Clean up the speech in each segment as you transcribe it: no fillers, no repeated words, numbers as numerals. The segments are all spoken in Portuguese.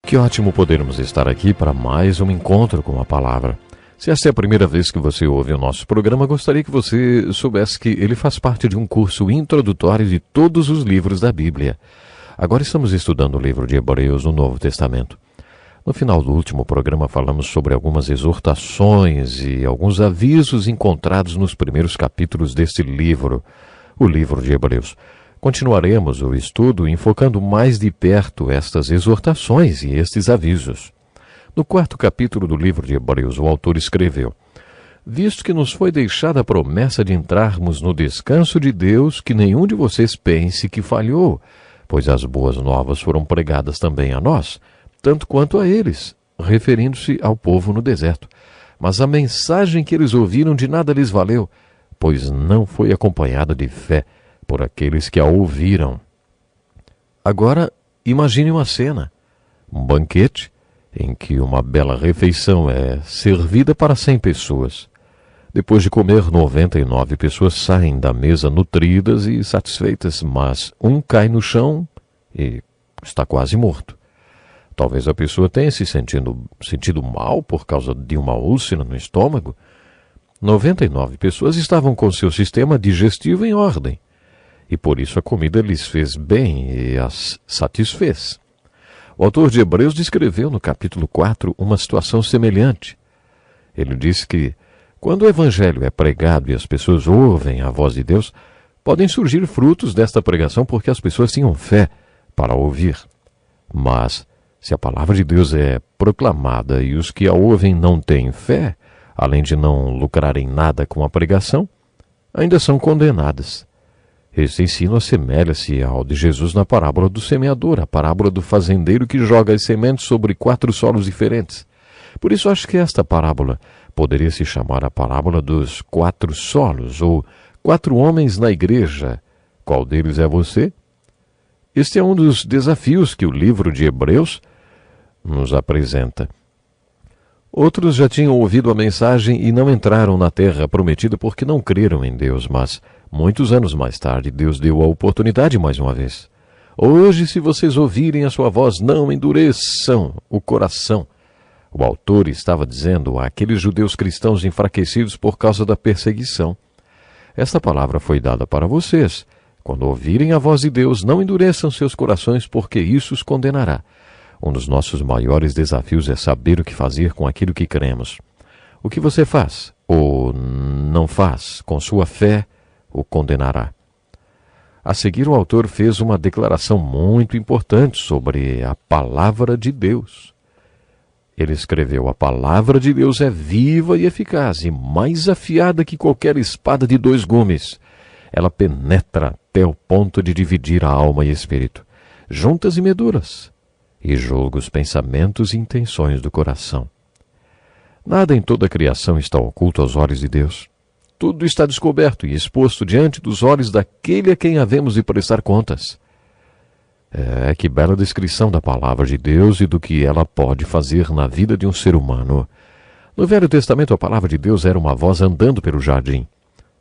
Que ótimo podermos estar aqui para mais um encontro com a palavra. Se esta é a primeira vez que você ouve o nosso programa, gostaria que você soubesse que ele faz parte de um curso introdutório de todos os livros da Bíblia. Agora estamos estudando o livro de Hebreus no Novo Testamento. No final do último programa falamos sobre algumas exortações e alguns avisos encontrados nos primeiros capítulos deste livro, o livro de Hebreus. Continuaremos o estudo enfocando mais de perto estas exortações e estes avisos. No quarto capítulo do livro de Hebreus, o autor escreveu: visto que nos foi deixada a promessa de entrarmos no descanso de Deus, que nenhum de vocês pense que falhou, pois as boas novas foram pregadas também a nós, tanto quanto a eles, referindo-se ao povo no deserto. Mas a mensagem que eles ouviram de nada lhes valeu, pois não foi acompanhada de fé por aqueles que a ouviram. Agora, imagine uma cena, um banquete em que uma bela refeição é servida para 100 pessoas. Depois de comer, 99 pessoas saem da mesa nutridas e satisfeitas, mas um cai no chão e está quase morto. Talvez a pessoa tenha se sentido mal por causa de uma úlcera no estômago. 99 pessoas estavam com seu sistema digestivo em ordem, e por isso a comida lhes fez bem e as satisfez. O autor de Hebreus descreveu no capítulo 4 uma situação semelhante. Ele disse que, quando o evangelho é pregado e as pessoas ouvem a voz de Deus, podem surgir frutos desta pregação porque as pessoas tinham fé para ouvir. Mas, se a palavra de Deus é proclamada e os que a ouvem não têm fé, além de não lucrarem nada com a pregação, ainda são condenadas. Este ensino assemelha-se ao de Jesus na parábola do semeador, a parábola do fazendeiro que joga as sementes sobre 4 solos diferentes. Por isso acho que esta parábola poderia se chamar a parábola dos 4 solos, ou 4 homens na igreja. Qual deles é você? Este é um dos desafios que o livro de Hebreus nos apresenta. Outros já tinham ouvido a mensagem e não entraram na terra prometida porque não creram em Deus, mas muitos anos mais tarde Deus deu a oportunidade mais uma vez. Hoje, se vocês ouvirem a sua voz, não endureçam o coração. O autor estava dizendo àqueles judeus cristãos enfraquecidos por causa da perseguição. Esta palavra foi dada para vocês. Quando ouvirem a voz de Deus, não endureçam seus corações, porque isso os condenará. Um dos nossos maiores desafios é saber o que fazer com aquilo que cremos. O que você faz ou não faz com sua fé o condenará. A seguir, o autor fez uma declaração muito importante sobre a palavra de Deus. Ele escreveu: a palavra de Deus é viva e eficaz, e mais afiada que qualquer espada de 2 gumes. Ela penetra até o ponto de dividir a alma e espírito, juntas e medulas, e julga os pensamentos e intenções do coração. Nada em toda a criação está oculto aos olhos de Deus. Tudo está descoberto e exposto diante dos olhos daquele a quem havemos de prestar contas. Que bela descrição da palavra de Deus e do que ela pode fazer na vida de um ser humano. No Velho Testamento, a palavra de Deus era uma voz andando pelo jardim.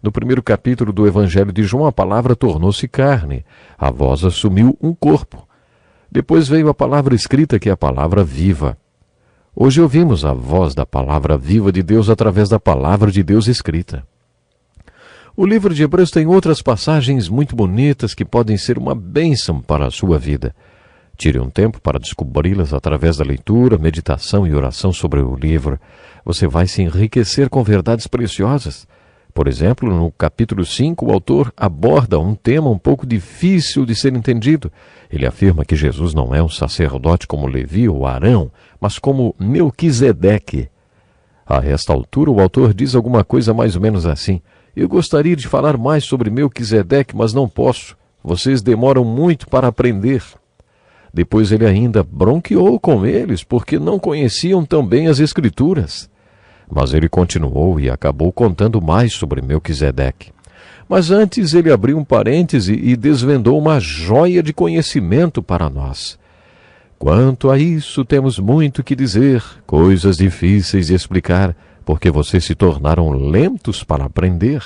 No primeiro capítulo do Evangelho de João, a palavra tornou-se carne. A voz assumiu um corpo. Depois veio a palavra escrita, que é a palavra viva. Hoje ouvimos a voz da palavra viva de Deus através da palavra de Deus escrita. O livro de Hebreus tem outras passagens muito bonitas que podem ser uma bênção para a sua vida. Tire um tempo para descobri-las através da leitura, meditação e oração sobre o livro. Você vai se enriquecer com verdades preciosas. Por exemplo, no capítulo 5, o autor aborda um tema um pouco difícil de ser entendido. Ele afirma que Jesus não é um sacerdote como Levi ou Arão, mas como Melquisedeque. A esta altura, o autor diz alguma coisa mais ou menos assim: eu gostaria de falar mais sobre Melquisedeque, mas não posso. Vocês demoram muito para aprender. Depois ele ainda bronqueou com eles, porque não conheciam tão bem as Escrituras. Mas ele continuou e acabou contando mais sobre Melquisedeque. Mas antes ele abriu um parêntese e desvendou uma joia de conhecimento para nós. Quanto a isso, temos muito que dizer, coisas difíceis de explicar, porque vocês se tornaram lentos para aprender.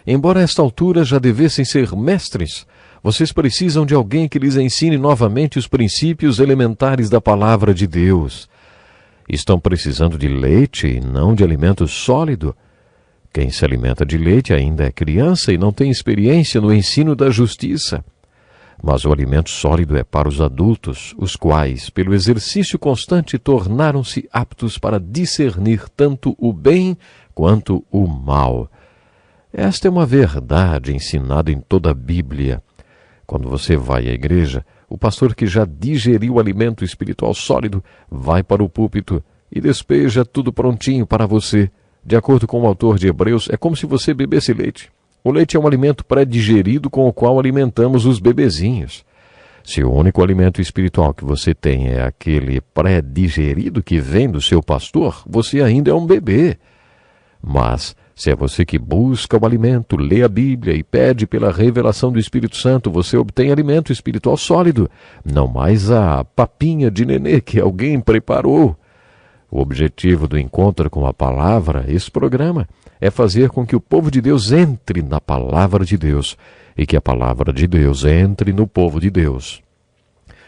Embora a esta altura já devessem ser mestres, Vocês precisam de alguém que lhes ensine novamente os princípios elementares da palavra de Deus. Estão precisando de leite e não de alimento sólido. Quem se alimenta de leite ainda é criança e não tem experiência no ensino da justiça. Mas o alimento sólido é para os adultos, os quais, pelo exercício constante, tornaram-se aptos para discernir tanto o bem quanto o mal. Esta é uma verdade ensinada em toda a Bíblia. Quando você vai à igreja, o pastor que já digeriu o alimento espiritual sólido vai para o púlpito e despeja tudo prontinho para você. De acordo com o autor de Hebreus, é como se você bebesse leite. O leite é um alimento pré-digerido com o qual alimentamos os bebezinhos. Se o único alimento espiritual que você tem é aquele pré-digerido que vem do seu pastor, você ainda é um bebê. Mas, se é você que busca o alimento, lê a Bíblia e pede pela revelação do Espírito Santo, você obtém alimento espiritual sólido, não mais a papinha de nenê que alguém preparou. O objetivo do Encontro com a Palavra, esse programa, é fazer com que o povo de Deus entre na Palavra de Deus e que a Palavra de Deus entre no povo de Deus.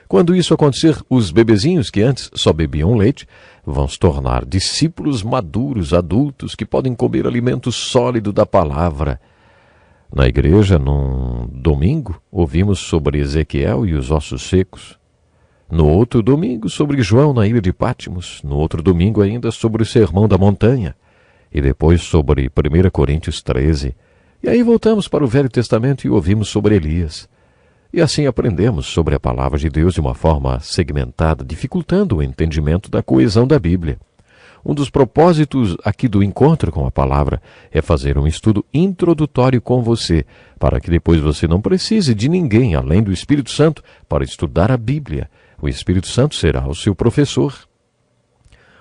Quando isso acontecer, os bebezinhos que antes só bebiam leite vão se tornar discípulos maduros, adultos, que podem comer alimento sólido da palavra. Na igreja, num domingo, ouvimos sobre Ezequiel e os ossos secos. No outro domingo, sobre João na ilha de Pátimos. No outro domingo ainda, sobre o Sermão da Montanha. E depois sobre 1 Coríntios 13. E aí voltamos para o Velho Testamento e ouvimos sobre Elias. E assim aprendemos sobre a palavra de Deus de uma forma segmentada, dificultando o entendimento da coesão da Bíblia. Um dos propósitos aqui do Encontro com a Palavra é fazer um estudo introdutório com você, para que depois você não precise de ninguém além do Espírito Santo para estudar a Bíblia. O Espírito Santo será o seu professor.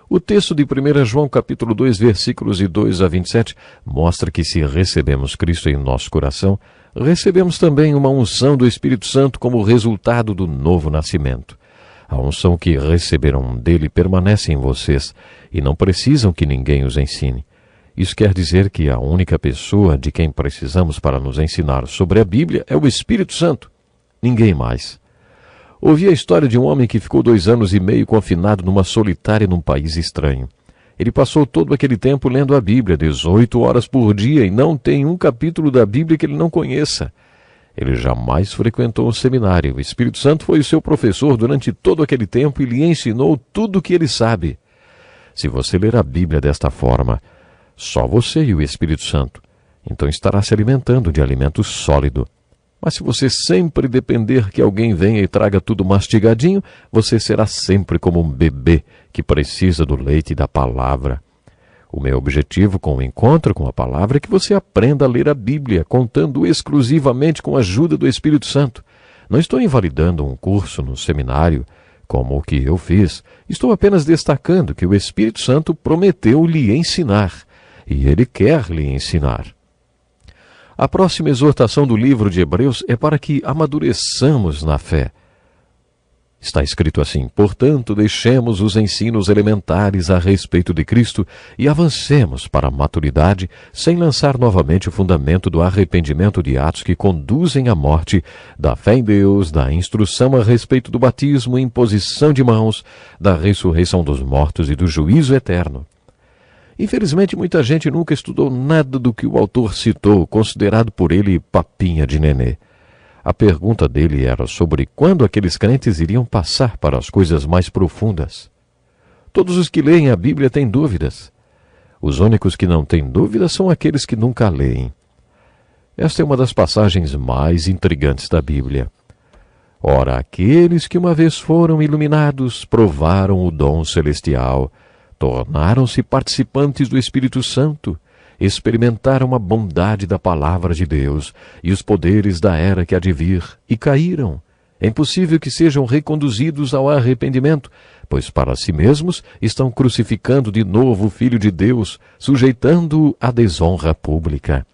O texto de 1 João capítulo 2, versículos de 2 a 27, mostra que se recebemos Cristo em nosso coração, recebemos também uma unção do Espírito Santo como resultado do novo nascimento. A unção que receberam dele permanece em vocês e não precisam que ninguém os ensine. Isso quer dizer que a única pessoa de quem precisamos para nos ensinar sobre a Bíblia é o Espírito Santo. Ninguém mais. Ouvi a história de um homem que ficou 2 anos e meio confinado numa solitária num país estranho. Ele passou todo aquele tempo lendo a Bíblia, 18 horas por dia, e não tem um capítulo da Bíblia que ele não conheça. Ele jamais frequentou um seminário. O Espírito Santo foi o seu professor durante todo aquele tempo e lhe ensinou tudo o que ele sabe. Se você ler a Bíblia desta forma, só você e o Espírito Santo, então estará se alimentando de alimento sólido. Mas se você sempre depender que alguém venha e traga tudo mastigadinho, você será sempre como um bebê que precisa do leite e da palavra. O meu objetivo com o Encontro com a Palavra é que você aprenda a ler a Bíblia, contando exclusivamente com a ajuda do Espírito Santo. Não estou invalidando um curso no seminário, como o que eu fiz. Estou apenas destacando que o Espírito Santo prometeu lhe ensinar, e ele quer lhe ensinar. A próxima exortação do livro de Hebreus é para que amadureçamos na fé. Está escrito assim: portanto, deixemos os ensinos elementares a respeito de Cristo e avancemos para a maturidade, sem lançar novamente o fundamento do arrependimento de atos que conduzem à morte, da fé em Deus, da instrução a respeito do batismo e imposição de mãos, da ressurreição dos mortos e do juízo eterno. Infelizmente, muita gente nunca estudou nada do que o autor citou, considerado por ele papinha de nenê. A pergunta dele era sobre quando aqueles crentes iriam passar para as coisas mais profundas. Todos os que leem a Bíblia têm dúvidas. Os únicos que não têm dúvidas são aqueles que nunca leem. Esta é uma das passagens mais intrigantes da Bíblia. Ora, aqueles que uma vez foram iluminados provaram o dom celestial, tornaram-se participantes do Espírito Santo, experimentaram a bondade da palavra de Deus e os poderes da era que há de vir, e caíram. É impossível que sejam reconduzidos ao arrependimento, pois para si mesmos estão crucificando de novo o Filho de Deus, sujeitando-o à desonra pública.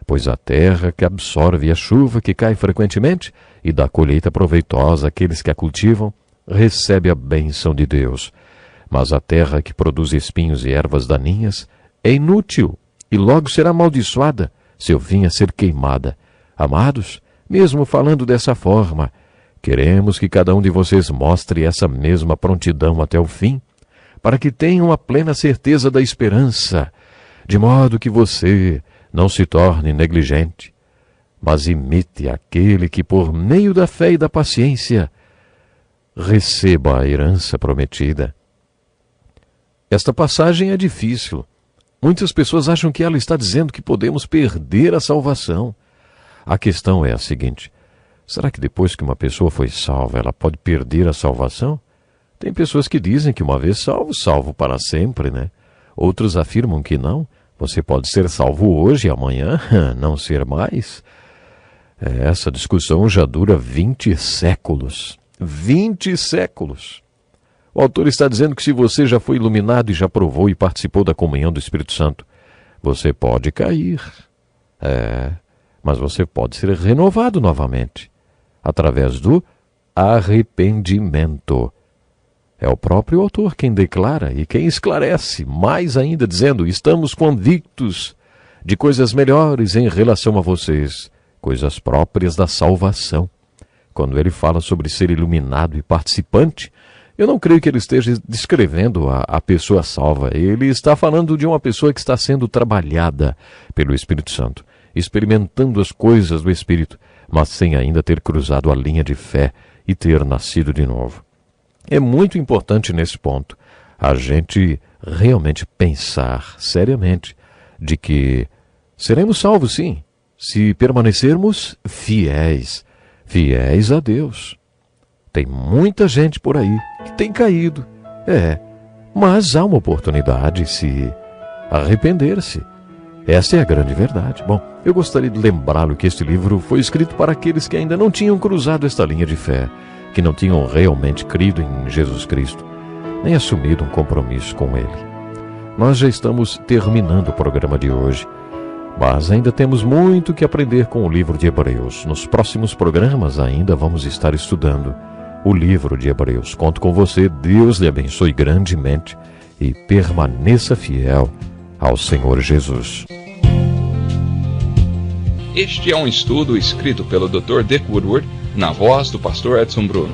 Pois a terra que absorve a chuva que cai frequentemente e dá colheita proveitosa àqueles que a cultivam, recebe a bênção de Deus. Mas a terra que produz espinhos e ervas daninhas é inútil e logo será amaldiçoada, seu vinho a ser queimada. Amados, Mesmo falando dessa forma, queremos que cada um de vocês mostre essa mesma prontidão até o fim, para que tenham a plena certeza da esperança, de modo que você não se torne negligente, mas imite aquele que, por meio da fé e da paciência, receba a herança prometida. Esta passagem é difícil. Muitas pessoas acham que ela está dizendo que podemos perder a salvação. A questão é a seguinte: será que depois que uma pessoa foi salva, ela pode perder a salvação? Tem pessoas que dizem que uma vez salvo, salvo para sempre, né? Outros afirmam que não. Você pode ser salvo hoje e amanhã não ser mais. Essa discussão já dura 20 séculos. 20 séculos! O autor está dizendo que se você já foi iluminado e já provou e participou da comunhão do Espírito Santo, você pode cair. Mas você pode ser renovado novamente, através do arrependimento. É o próprio autor quem declara e quem esclarece, mais ainda dizendo: estamos convictos de coisas melhores em relação a vocês, coisas próprias da salvação. Quando ele fala sobre ser iluminado e participante, eu não creio que ele esteja descrevendo a pessoa salva. Ele está falando de uma pessoa que está sendo trabalhada pelo Espírito Santo, experimentando as coisas do Espírito, mas sem ainda ter cruzado a linha de fé e ter nascido de novo. É muito importante nesse ponto a gente realmente pensar seriamente de que seremos salvos sim, se permanecermos fiéis a Deus. Tem muita gente por aí que tem caído, mas há uma oportunidade de se arrepender-se. Essa é a grande verdade. Bom, eu gostaria de lembrá-lo que este livro foi escrito para aqueles que ainda não tinham cruzado esta linha de fé, que não tinham realmente crido em Jesus Cristo, nem assumido um compromisso com Ele. Nós já estamos terminando o programa de hoje, mas ainda temos muito que aprender com o livro de Hebreus. Nos próximos programas ainda vamos estar estudando o livro de Hebreus. Conto com você, Deus lhe abençoe grandemente e permaneça fiel ao Senhor Jesus. Este é um estudo escrito pelo Dr. Dick Woodward, na voz do pastor Edson Bruno.